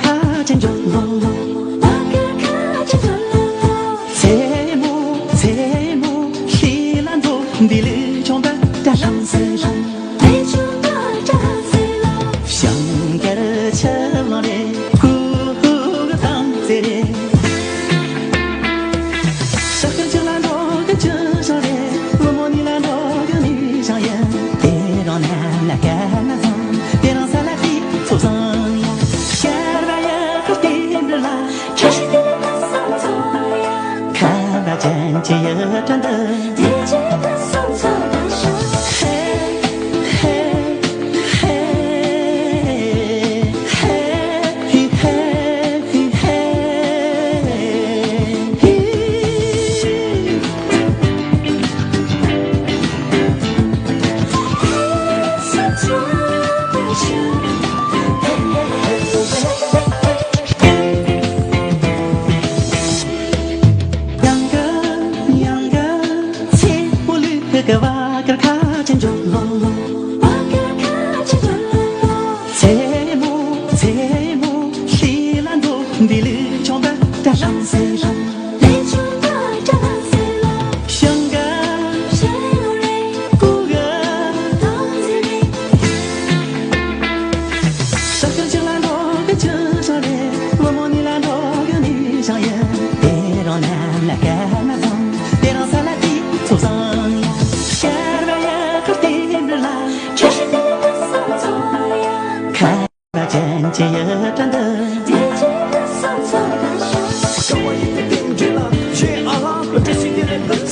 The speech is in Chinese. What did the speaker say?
卡真热络络，在木西兰多的绿窗边的上色上，香格儿吃完嘞，咕个当在嘞，这个就兰多个就上嘞，我摸你兰多个女上眼，带上男那干那上，带上三来的出生呀，下边也可点着啦，看吧真气也真的。个哇个卡真热络络，在木西兰多的绿窗边的上色上，香格古个，这个就兰多个就上嘞，我摸你兰多个女上眼，带上男那干那上，带上三来的出生。看吧，真气也真的。跟我一起顶住了，学阿拉伯这些的人。